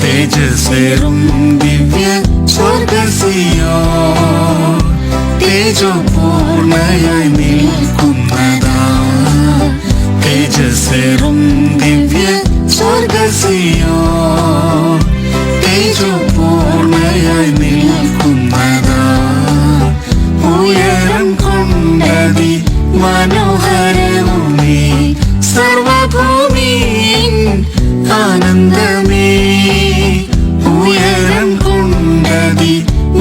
തേജസ്സേറും ദിവ്യ സ്വർഗ്ഗസിയോ തേജോപൂർണയായി നിൽക്കുന്നതാ. തേജസ്സേറും ദിവ്യ സ്വർഗ്ഗസിയോ തേജോപൂർണയായി നിൽക്കുന്നതാ. ഉയരം കൊണ്ടതി മനോഹരവും നീ സർവഭൂമിയിൻ ആനന്ദമേ. ഉയരം കൊണ്ടതി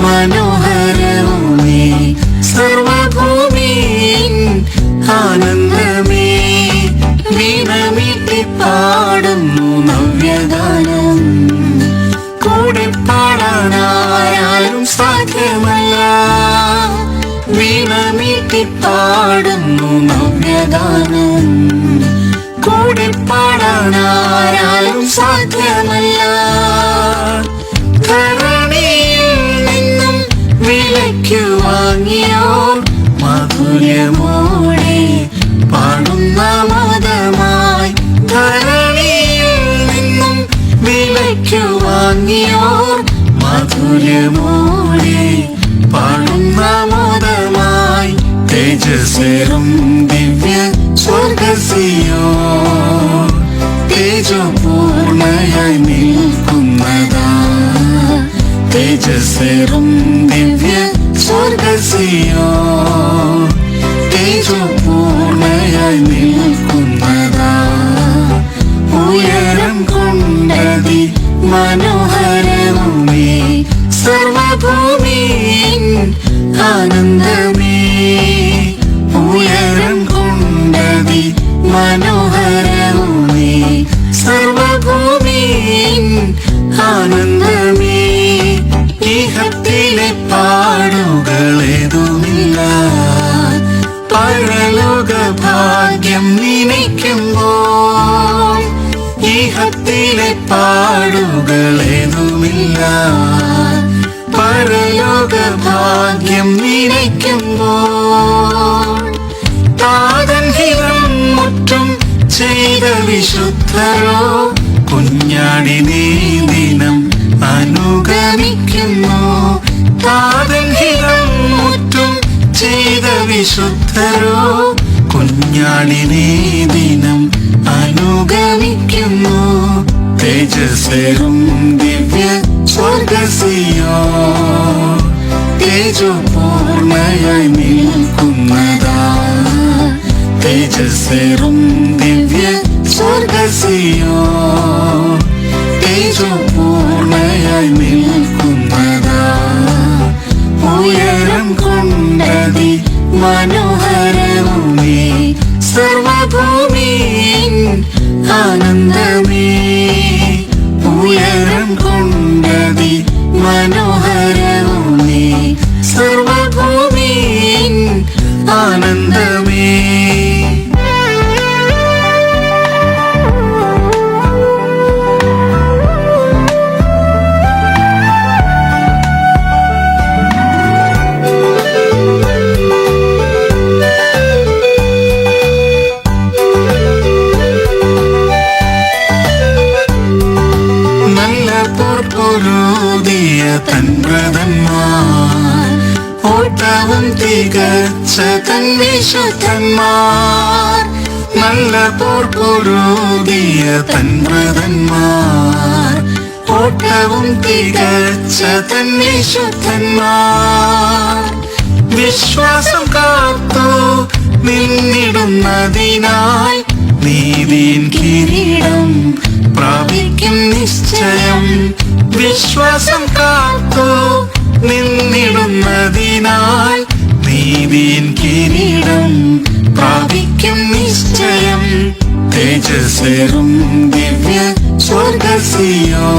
മനോഹരവും നീ സർവഭൂമിയിൻ ആനന്ദമേ. വീണമീട്ടി പാടുന്നു നവ്യഗാനം, കൂടെ പാടാനാരും സാധ്യമല്ല. വീണമീട്ടി പാടുന്നു നവ്യഗാനം, കൂടെ പാടാനാരും സാധ്യമല്ല. ധരണിയിൽ നിന്നും വിലയ്ക്കു വാങ്ങിയോ മാധുര്യമോടെ പാടുന്ന മോദമായി. ധരണിയിൽ നിന്നും വിലയ്ക്കു വാങ്ങിയോ മാധുര്യമോടെ പാടുന്ന മോദമായി. തേജസ്സേറും ദിവ്യ സ്വർഗ്ഗസിയോ തേജോപൂർണയായി നിൽക്കുന്നതാ. തേജസ്സേറും ദിവ്യ സ്വർഗ്ഗസിയോ തേജോപൂർണയായി നിൽക്കുന്നതാ. ഉയരം കൊണ്ടതി മനോഹരവും നീ സർവഭൂമിയിൻ ആനന്ദമേ. ഉയരം കൊണ്ടതി മനോഹരവും നീ സർവഭൂമിയിൻ ആനന്ദമേ. ഇഹത്തിലെ പാടുകളേതുമില്ല, പരലോക ഭാഗ്യം നിനയ്ക്കുമ്പോൾ. ഇഹത്തിലെ പാടുകളേതുമില്ല, പരലോക ഭാഗ്യം നിനയ്ക്കുമ്പോൾ. താതൻ ഹിതം മുറ്റും ചെയ്ത വിശുദ്ധരോ കുഞ്ഞാടിനെ ദിനം അനുഗമിക്കുന്നു. താതൻ ഹിതം മുറ്റും ചെയ്ത വിശുദ്ധരോ കുഞ്ഞാടിനെ ദിനം അനുഗമിക്കുന്നു. തേജസ്സേറും ദിവ്യ സ്വർഗ്ഗസിയോ തേജോപൂർണയായി നിൽക്കുന്നതാ. തേജസ്സേറും ദിവ്യ സ്വർഗ്ഗസിയോ തേജോപൂർണയായി നിൽക്കുന്നതാ. ഉയരം കൊണ്ടതി മനോഹരവും നീ സർവഭൂമിയിൻ ആനന്ദമേ. ഉയരം കൊണ്ടതി മനോഹരവും നീ സർവഭൂമിയിൻ ആനന്ദമേ. പൊരുതിയ തൻവ്രതന്മാർ ഓട്ടവും തികച്ച തൻ വിശുദ്ധന്മാർ. നല്ല പോർ പൊരുതിയ തൻവ്രതന്മാർ ഓട്ടവും തികച്ച തൻ വിശുദ്ധന്മാർ. വിശ്വാസം കാത്തു നിന്നിടുന്നതിനായി നീതിൻ കിരീടം പ്രാപിക്കും നിശ്ചയം. വിശ്വാസം കാത്തു നിന്നിടുന്നതിനായി നീതിൻ കിരീടം പ്രാപിക്കും നിശ്ചയം. തേജസ്സേറും ദിവ്യ സ്വർഗ്ഗസിയോ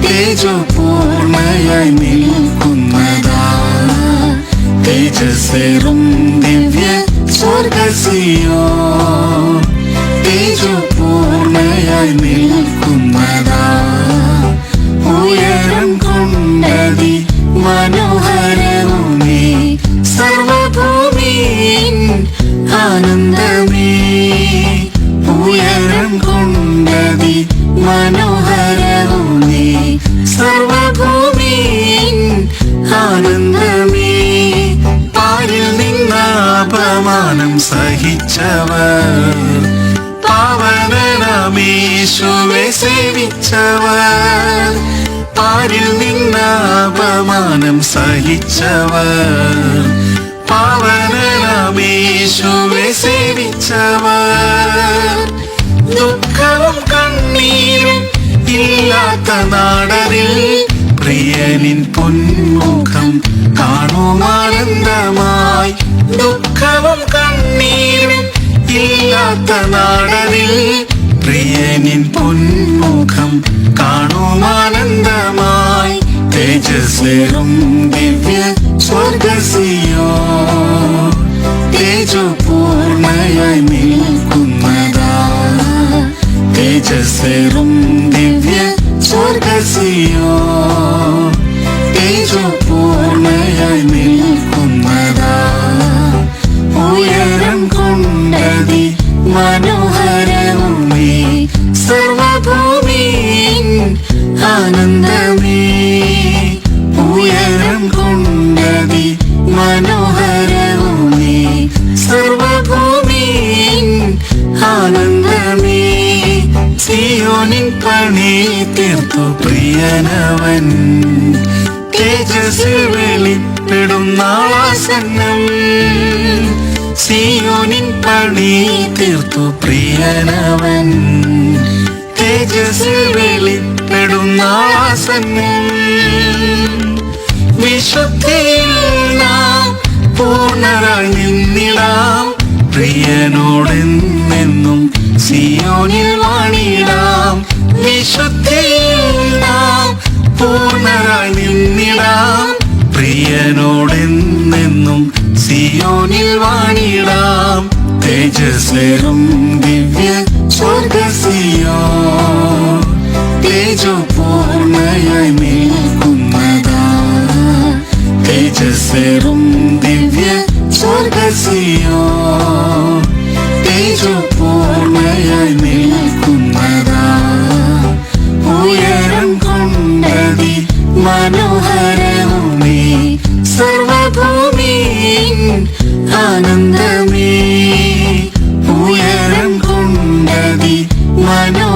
തേജോപൂർണയായി നിൽക്കുന്നതാ. തേജസ്സേറും ദിവ്യ സ്വർഗസിയോൻ തേജോപൂർണയായി നിൽക്കുന്നതാ ഉയരം കൊണ്ടതി മനോഹരവുമേ സർവഭൂമിയിൻ ആനന്ദമേ ഉയരം കൊണ്ടതി മനോഹരവുമേ സർവഭൂമിയിൻ ആനന്ദമേ പാരിൽ നിന്ന് അപമാനം സഹിച്ചവർ പാവനനാമേശുവെ സേവിച്ചവർ പാരിൽ നിന്ന് അപമാനം സഹിച്ചവർ പാവനനാമേശുവെ സേവിച്ചവർ ദുഃഖവും കണ്ണീരും ഇല്ലാത്ത നാടരിൽ പ്രിയനിൻ പൊന്മുഖം കാണുമാനന്ദമായി ദുഃഖവും കണ്ണീരും ഇല്ലാത്ത നാടരിൽ പ്രിയനിൻ പൊന്മുഖം കാണുമാനന്ദമായി തേജസ്സേറും ദിവ്യ സ്വർഗസിയോൻ തേജോപൂർണയായി നിൽക്കുന്നതാ തേജസ്സേറും ദിവ്യ സ്വർഗസിയോൻ തേജോപൂർണയായി നിൽക്കുന്നതാ ഉയരം കൊണ്ടതി മനോഹരവുമേ സർവഭൂമിയിൻ ആനന്ദമേ ഉയരം കൊണ്ടതി മനോഹരവുമേ സർവഭൂമിയിൻ ആനന്ദമേ സിയോനിൻ പണി തീർത്തു പ്രിയനവൻ തേജസ്സിൽ വെളിപ്പെടും നാളാസന്നം സിയോനിൻ പണി തീർത്തു പ്രിയനവൻ തേജസ്സിൽ വെളിപ്പെടും നാളാസന്നം വിശുദ്ധിയിൽ നാം പൂർണ്ണരായി നിന്നിടാം പ്രിയനോടെന്നെന്നും സിയോനിൽ വാണിടാം വിശുദ്ധിയിൽ നാം പൂർണ്ണരായി നിന്നിടാം പ്രിയനോടെന്നെന്നും സിയോനിൽ വാണിടാം തേജസ്സേറും ദിവ്യ സ്വർഗസിയോൻ തേജോപൂർണയായി നിൽക്കുന്നതാ തേജസ്സേറും ദിവ്യ സ്വർഗസിയോൻ തേജോപൂർണയായി നിൽക്കുന്നതാ ഉയരം കൊണ്ടതി മനോഹരവുമേ സർവഭൂമിയിൻ ആനന്ദമേ ഉയരം കൊണ്ടതി മനോ